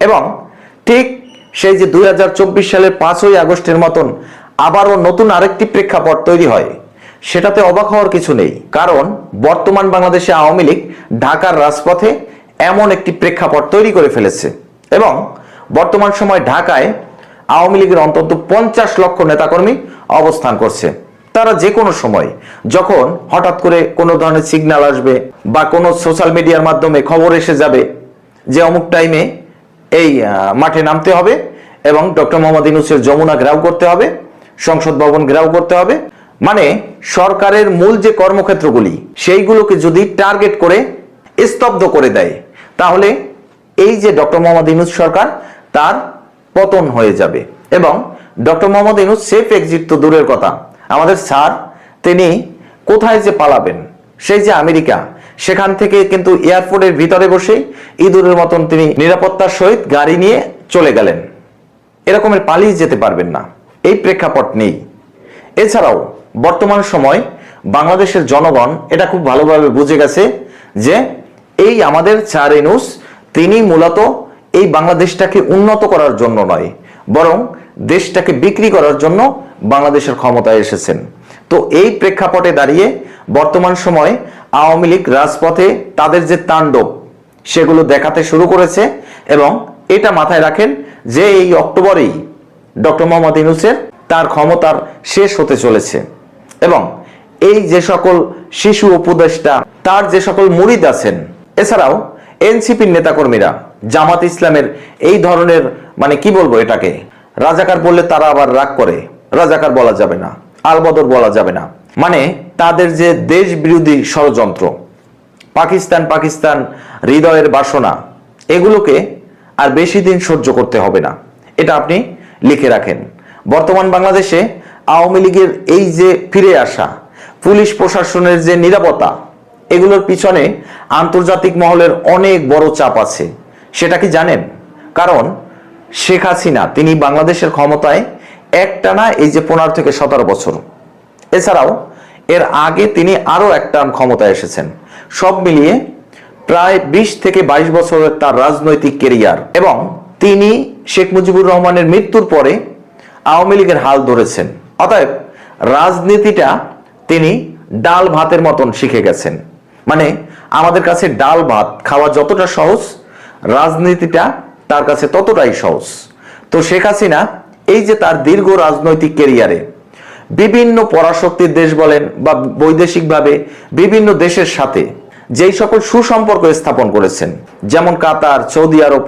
এবং ঠিক সেই যে 2024 সালের 5ই আগস্টের মতন আবারও নতুন আরেকটি প্রেক্ষাপট তৈরি হয়, সেটাতে অবাক হওয়ার কিছু নেই। কারণ বর্তমান বাংলাদেশে আওয়ামী লীগ ঢাকার রাজপথে এমন একটি প্রেক্ষাপট তৈরি করে ফেলেছে এবং বর্তমান সময় ঢাকায় আওয়ামী লীগের অন্তত 50 লক্ষ নেতাকর্মী অবস্থান করছে। তারা যে কোনো সময় যখন হঠাৎ করে কোনো ধরনের সিগন্যাল আসবে বা কোনো সোশ্যাল মিডিয়ার মাধ্যমে খবর এসে যাবে যে অমুক টাইমে এই মাঠে নামতে হবে এবং ডক্টর মোহাম্মদ ইউনূসের যমুনা ঘেরাও করতে হবে, সংসদ ভবন ঘেরাও করতে হবে, মানে সরকারের মূল যে কর্মক্ষেত্রগুলি সেইগুলোকে যদি টার্গেট করে স্তব্ধ করে দেয়, তাহলে এই যে ডক্টর মোহাম্মদ ইউনূস সরকার তার পতন হয়ে যাবে। এবং doctor Mohammad Yunus safe exit তো দূরের কথা, আমাদের স্যার তিনি কোথায় যে পালাবেন, সেই যে আমেরিকা, সেখান থেকে কিন্তু এয়ারপোর্টের ভিতরে বসেই ইঁদুরের মতন তিনি নিরাপত্তার সহিত গাড়ি নিয়ে চলে গেলেন। এরকমের পালিয়ে যেতে পারবেন না, এই প্রেক্ষাপট নেই। এছাড়াও বর্তমান সময় বাংলাদেশের জনগণ এটা খুব ভালোভাবে বুঝে গেছে যে এই আমাদের স্যার ইউনূস তিনি মূলত এই বাংলাদেশটাকে উন্নত করার জন্য নয়, বরং দেশটাকে বিক্রি করার জন্য বাংলাদেশের ক্ষমতায় এসেছেন। তো এই প্রেক্ষাপটে দাঁড়িয়ে বর্তমান সময় আওয়ামী লীগ রাজপথে তাদের যে তাণ্ডব সেগুলো দেখাতে শুরু করেছে এবং এটা মাথায় রাখেন যে এই অক্টোবরেই ডক্টর মোহাম্মদ ইউনূসের তার ক্ষমতার শেষ হতে চলেছে এবং এই যে সকল শিশু উপদেষ্টা, তার যে সকল মুরিদ আছেন, এছাড়াও এনসিপির নেতাকর্মীরা, জামাত ইসলামের এই ধরনের, মানে কি বলবো এটাকে, রাজাকার বললে তারা আবার রাগ করে, রাজাকার বলা যাবে না, আলবদর বলা যাবে না, মানে তাদের যে দেশ বিরোধী ষড়যন্ত্র, পাকিস্তান পাকিস্তান হৃদয়ের বাসনা, এগুলোকে আর বেশি দিন সহ্য করতে হবে না, এটা আপনি লিখে রাখেন। বর্তমান বাংলাদেশে আওয়ামী লীগের এই যে ফিরে আসা, পুলিশ প্রশাসনের যে নিরাপত্তা, এগুলোর পিছনে আন্তর্জাতিক মহলের অনেক বড় চাপ আছে। সেটা কি জানেন? কারণ শেখ হাসিনা তিনি বাংলাদেশের ক্ষমতায় একটানা এই যে 15 থেকে 17 বছর, এছাড়াও এর আগে তিনি আরো এক টার্ম ক্ষমতায় এসেছেন, সব মিলিয়ে প্রায় 20 থেকে 22 বছরের তার রাজনৈতিক কেরিয়ার। এবং তিনি শেখ মুজিবুর রহমানের মৃত্যুর পরে আওয়ামী লীগের হাল ধরেছেন। অতএব রাজনীতিটা তিনি ডাল ভাতের মতন শিখে গেছেন। মানে আমাদের কাছে ডাল ভাত খাওয়া যতটা সহজ, রাজনীতিটা তার কাছে ততটাই সহজ। তো শেখ হাসিনা এই যে তার দীর্ঘ রাজনৈতিক কেরিয়ারে বিভিন্ন পরাশক্তির দেশ বলেন বা বৈদেশিকভাবে বিভিন্ন দেশের সাথে যেই সকল সুসম্পর্ক স্থাপন করেছেন, যেমন কাতার, সৌদি আরব,